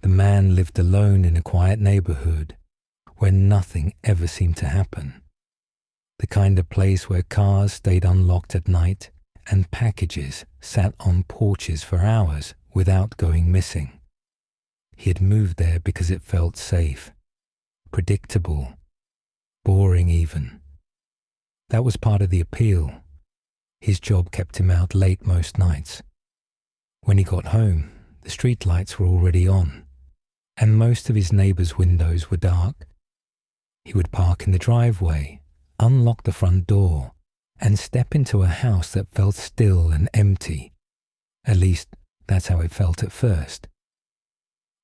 The man lived alone in a quiet neighborhood where nothing ever seemed to happen. The kind of place where cars stayed unlocked at night and packages sat on porches for hours without going missing. He had moved there because it felt safe, predictable, boring even. That was part of the appeal. His job kept him out late most nights. When he got home, the street lights were already on, and most of his neighbors' windows were dark. He would park in the driveway, unlock the front door, and step into a house that felt still and empty. At least, that's how it felt at first.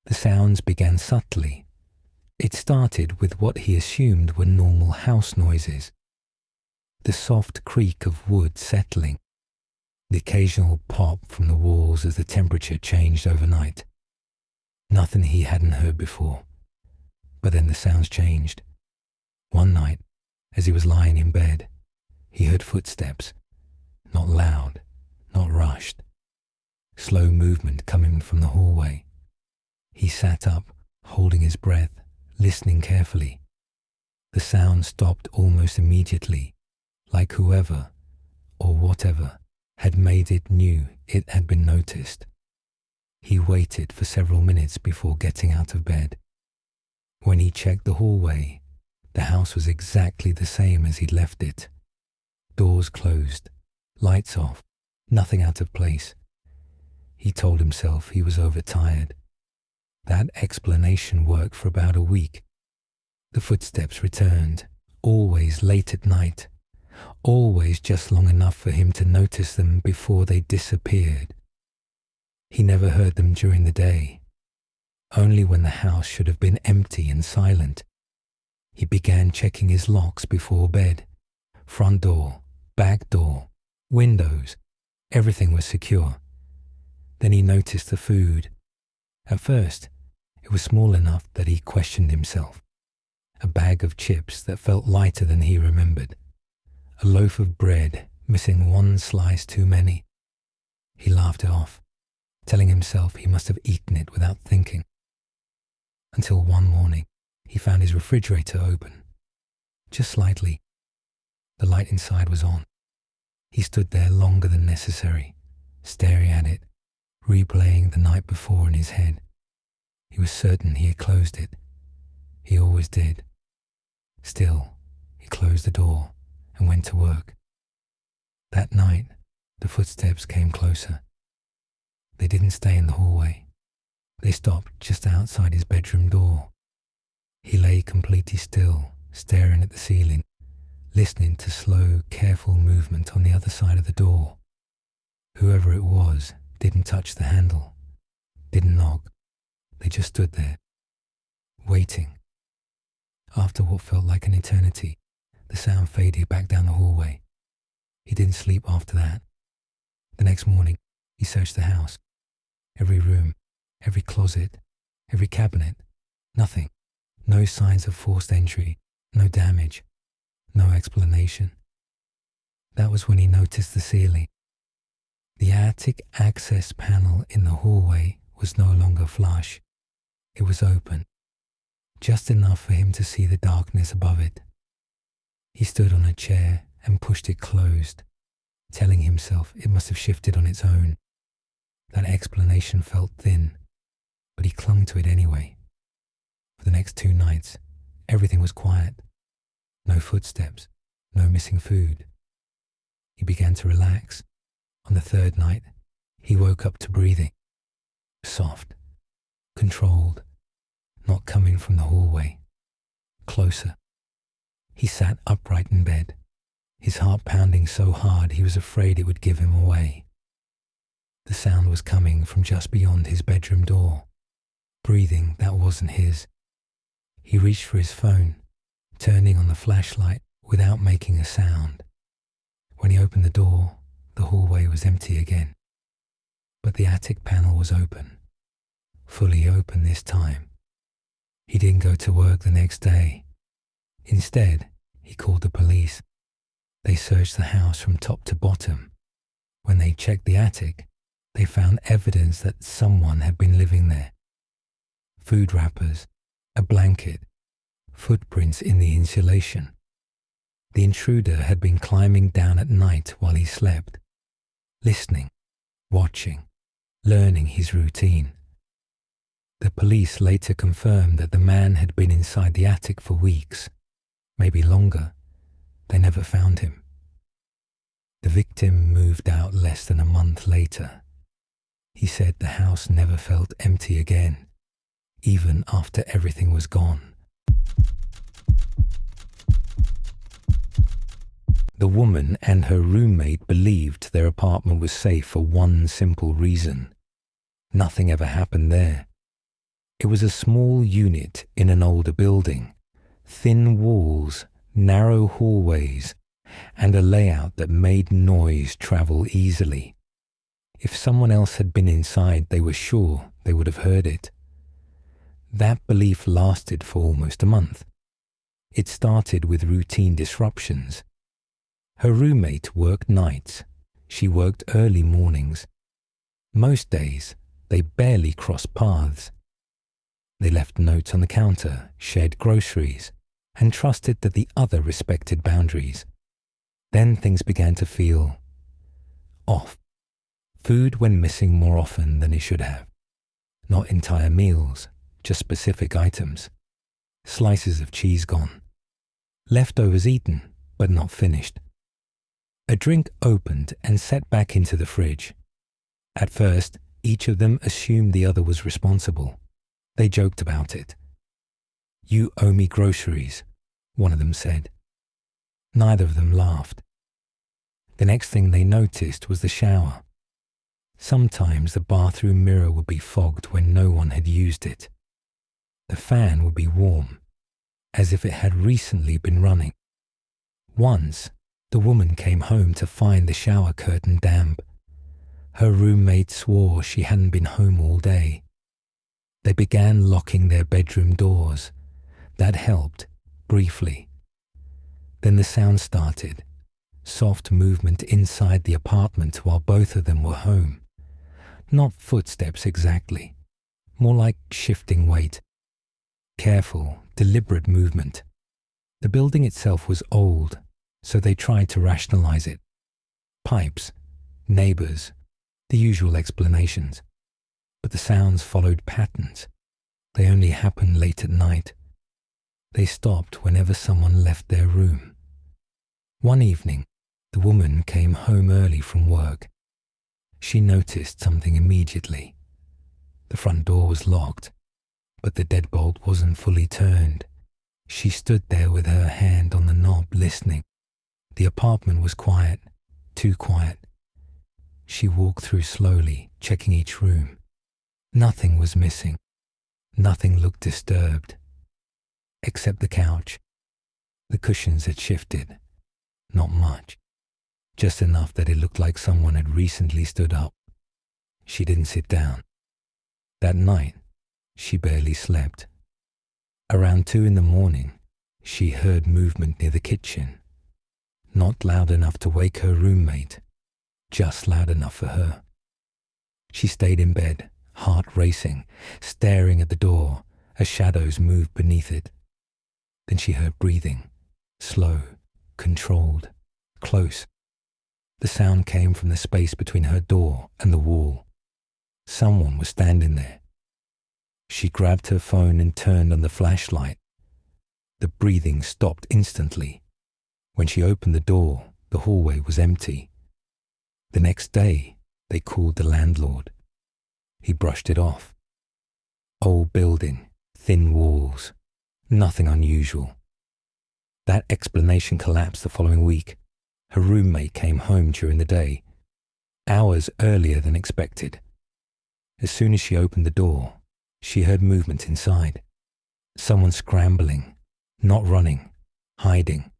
The sounds began subtly. It started with what he assumed were normal house noises. The soft creak of wood settling, the occasional pop from the walls as the temperature changed overnight. Nothing he hadn't heard before. But then the sounds changed. One night, as he was lying in bed, he heard footsteps, not loud, not rushed. Slow movement coming from the hallway. He sat up, holding his breath, listening carefully. The sound stopped almost immediately, like whoever, or whatever, had made it knew it had been noticed. He waited for several minutes before getting out of bed. When he checked the hallway, the house was exactly the same as he'd left it. Doors closed, lights off, nothing out of place. He told himself he was overtired. That explanation worked for about a week. The footsteps returned, always late at night, always just long enough for him to notice them before they disappeared. He never heard them during the day, only when the house should have been empty and silent. He began checking his locks before bed. Front door, back door, windows, everything was secure. Then he noticed the food. At first, it was small enough that he questioned himself. A bag of chips that felt lighter than he remembered. A loaf of bread, missing one slice too many. He laughed it off, telling himself he must have eaten it without thinking. Until one morning, he found his refrigerator open. Just slightly. The light inside was on. He stood there longer than necessary, staring at it, replaying the night before in his head. He was certain he had closed it. He always did. Still, he closed the door and went to work. That night, the footsteps came closer. They didn't stay in the hallway. They stopped just outside his bedroom door. He lay completely still, staring at the ceiling, listening to slow, careful movement on the other side of the door. Whoever it was didn't touch the handle, didn't knock. They just stood there, waiting. After what felt like an eternity, the sound faded back down the hallway. He didn't sleep after that. The next morning, he searched the house. Every room, every closet, every cabinet. Nothing. No signs of forced entry, no damage, no explanation. That was when he noticed the ceiling. The attic access panel in the hallway was no longer flush. It was open, just enough for him to see the darkness above it. He stood on a chair and pushed it closed, telling himself it must have shifted on its own. That explanation felt thin, but he clung to it anyway. For the next 2 nights, everything was quiet. No footsteps, no missing food. He began to relax. On the 3rd night, he woke up to breathing. Soft, controlled, not coming from the hallway. Closer. He sat upright in bed, his heart pounding so hard he was afraid it would give him away. The sound was coming from just beyond his bedroom door. Breathing that wasn't his. He reached for his phone, turning on the flashlight without making a sound. When he opened the door, the hallway was empty again. But the attic panel was open. Fully open this time. He didn't go to work the next day. Instead, he called the police. They searched the house from top to bottom. When they checked the attic, they found evidence that someone had been living there. food wrappers, a blanket, footprints in the insulation. The intruder had been climbing down at night while he slept, listening, watching, learning his routine. The police later confirmed that the man had been inside the attic for weeks, maybe longer. They never found him. The victim moved out less than a month later. He said the house never felt empty again, even after everything was gone. The woman and her roommate believed their apartment was safe for one simple reason. Nothing ever happened there. It was a small unit in an older building, thin walls, narrow hallways, and a layout that made noise travel easily. If someone else had been inside, they were sure they would have heard it. That belief lasted for almost a month. It started with routine disruptions. Her roommate worked nights. She worked early mornings. Most days, they barely crossed paths. They left notes on the counter, shared groceries, and trusted that the other respected boundaries. Then things began to feel off. Food went missing more often than it should have. Not entire meals, just specific items. Slices of cheese gone. Leftovers eaten, but not finished. A drink opened and set back into the fridge. At first, each of them assumed the other was responsible. They joked about it. "You owe me groceries," one of them said. Neither of them laughed. The next thing they noticed was the shower. Sometimes the bathroom mirror would be fogged when no one had used it. The fan would be warm, as if it had recently been running. Once, the woman came home to find the shower curtain damp. Her roommate swore she hadn't been home all day. They began locking their bedroom doors. That helped, briefly. Then the sound started, soft movement inside the apartment while both of them were home. Not footsteps exactly, more like shifting weight. Careful, deliberate movement. The building itself was old, so they tried to rationalize it. Pipes, neighbors, the usual explanations. But the sounds followed patterns. They only happened late at night. They stopped whenever someone left their room. One evening, the woman came home early from work. She noticed something immediately. The front door was locked, but the deadbolt wasn't fully turned. She stood there with her hand on the knob, listening. The apartment was quiet, too quiet. She walked through slowly, checking each room. Nothing was missing. Nothing looked disturbed. Except the couch. The cushions had shifted. Not much. Just enough that it looked like someone had recently stood up. She didn't sit down. That night, she barely slept. Around 2 a.m, she heard movement near the kitchen. Not loud enough to wake her roommate, just loud enough for her. She stayed in bed, heart racing, staring at the door as shadows moved beneath it. Then she heard breathing, slow, controlled, close. The sound came from the space between her door and the wall. Someone was standing there. She grabbed her phone and turned on the flashlight. The breathing stopped instantly. When she opened the door, the hallway was empty. The next day, they called the landlord. He brushed it off. Old building, thin walls, nothing unusual. That explanation collapsed the following week. Her roommate came home during the day, hours earlier than expected. As soon as she opened the door, she heard movement inside. Someone scrambling, not running, hiding.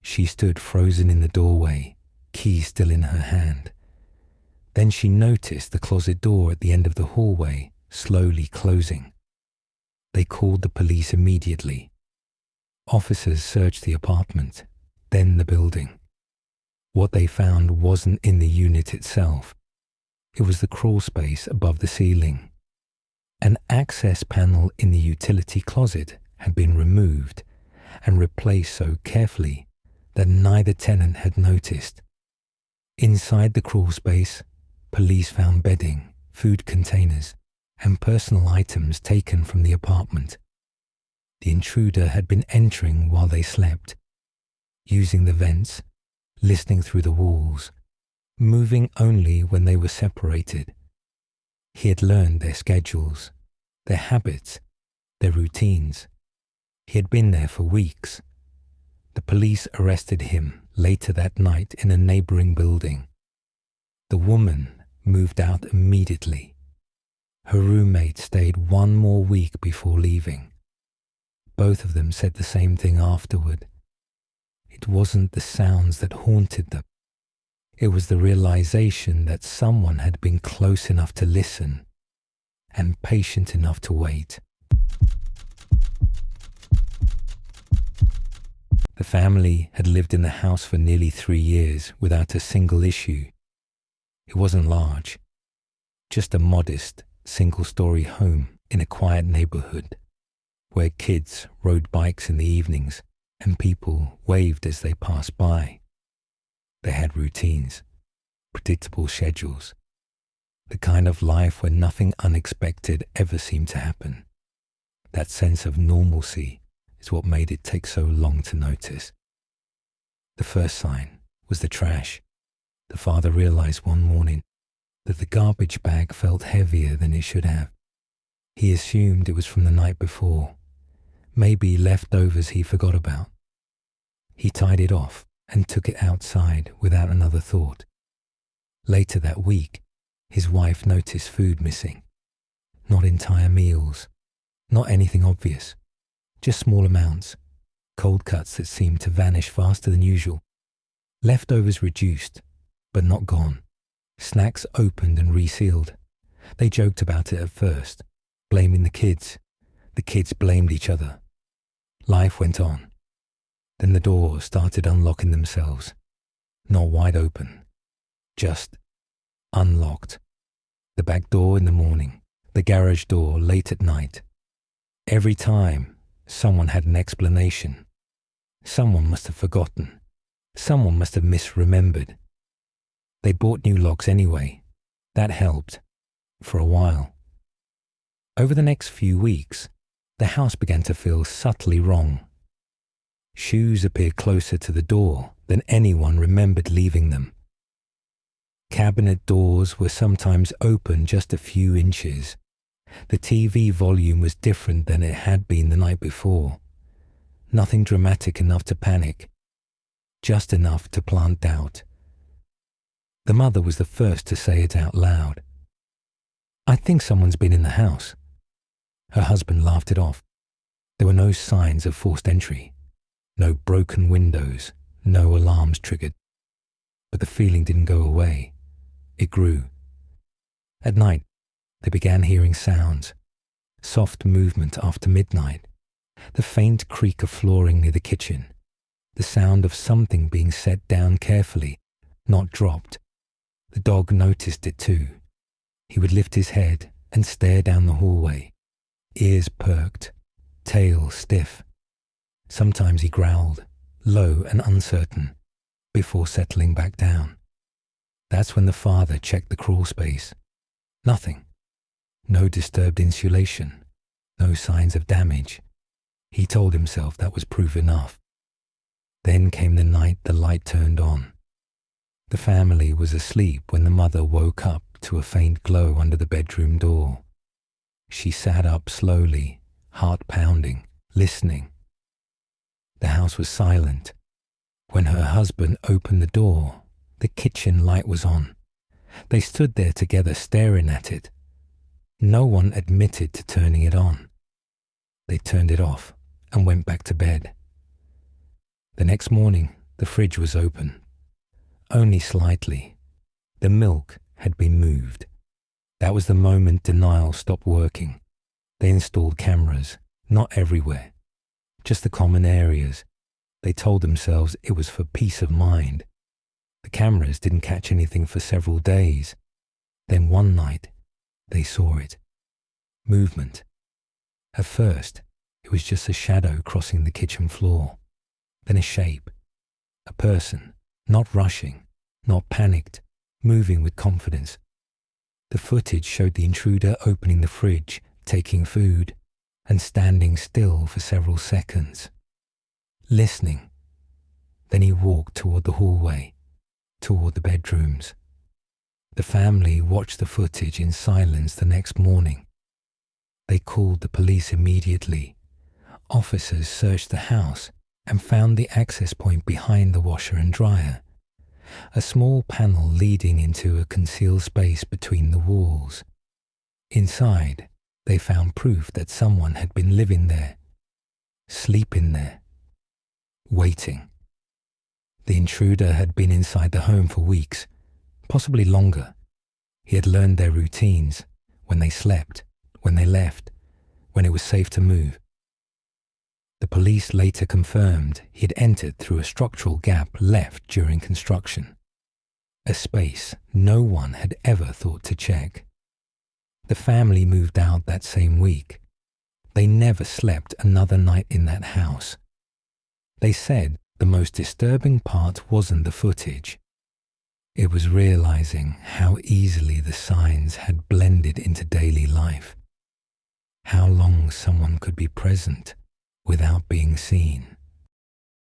She stood frozen in the doorway, key still in her hand. Then she noticed the closet door at the end of the hallway slowly closing. They called the police immediately. Officers searched the apartment, then the building. What they found wasn't in the unit itself. It was the crawl space above the ceiling. An access panel in the utility closet had been removed and replaced so carefully that neither tenant had noticed. Inside the crawl space, police found bedding, food containers, and personal items taken from the apartment. The intruder had been entering while they slept, using the vents, listening through the walls, moving only when they were separated. He had learned their schedules, their habits, their routines. He had been there for weeks. The police arrested him later that night in a neighboring building. The woman moved out immediately. Her roommate stayed one more week before leaving. Both of them said the same thing afterward. It wasn't the sounds that haunted them. It was the realization that someone had been close enough to listen and patient enough to wait. The family had lived in the house for nearly 3 years without a single issue. It wasn't large, just a modest, single-story home in a quiet neighborhood where kids rode bikes in the evenings and people waved as they passed by. They had routines, predictable schedules, the kind of life where nothing unexpected ever seemed to happen. That sense of normalcy is what made it take so long to notice. The first sign was the trash. The father realized one morning that the garbage bag felt heavier than it should have. He assumed it was from the night before, maybe leftovers he forgot about. He tied it off and took it outside without another thought. Later that week, his wife noticed food missing. Not entire meals, not anything obvious, just small amounts, cold cuts that seemed to vanish faster than usual. Leftovers reduced, but not gone. Snacks opened and resealed. They joked about it at first, blaming the kids. The kids blamed each other. Life went on. Then the doors started unlocking themselves. Not wide open, just unlocked. The back door in the morning, the garage door late at night. Every time, someone had an explanation. Someone must have forgotten. Someone must have misremembered. They bought new locks anyway. That helped, for a while. Over the next few weeks, the house began to feel subtly wrong. Shoes appeared closer to the door than anyone remembered leaving them. Cabinet doors were sometimes open just a few inches. The TV volume was different than it had been the night before. Nothing dramatic enough to panic, just enough to plant doubt. The mother was the first to say it out loud. "I think someone's been in the house." Her husband laughed it off. There were no signs of forced entry, no broken windows, no alarms triggered. But the feeling didn't go away. It grew. At night, they began hearing sounds, soft movement after midnight, the faint creak of flooring near the kitchen, the sound of something being set down carefully, not dropped. The dog noticed it too. He would lift his head and stare down the hallway, ears perked, tail stiff. Sometimes he growled, low and uncertain, before settling back down. That's when the father checked the crawl space. Nothing. No disturbed insulation. No signs of damage. He told himself that was proof enough. Then came the night the light turned on. The family was asleep when the mother woke up to a faint glow under the bedroom door. She sat up slowly, heart pounding, listening. The house was silent. When her husband opened the door, the kitchen light was on. They stood there together staring at it. No one admitted to turning it on. They turned it off and went back to bed. The next morning, the fridge was open. Only slightly. The milk had been moved. That was the moment denial stopped working. They installed cameras, not everywhere, just the common areas. They told themselves it was for peace of mind. The cameras didn't catch anything for several days. Then one night, they saw it. movement. At first, it was just a shadow crossing the kitchen floor, then a shape, a person, not rushing, not panicked, moving with confidence. The footage showed the intruder opening the fridge, taking food, and standing still for several seconds, listening. Then he walked toward the hallway, toward the bedrooms. The family watched the footage in silence the next morning. They called the police immediately. Officers searched the house and found the access point behind the washer and dryer, a small panel leading into a concealed space between the walls. Inside, they found proof that someone had been living there, sleeping there, waiting. The intruder had been inside the home for weeks, possibly longer. He had learned their routines, when they slept, when they left, when it was safe to move. The police later confirmed he had entered through a structural gap left during construction, a space no one had ever thought to check. The family moved out that same week. They never slept another night in that house. They said the most disturbing part wasn't the footage. It was realizing how easily the signs had blended into daily life, how long someone could be present without being seen.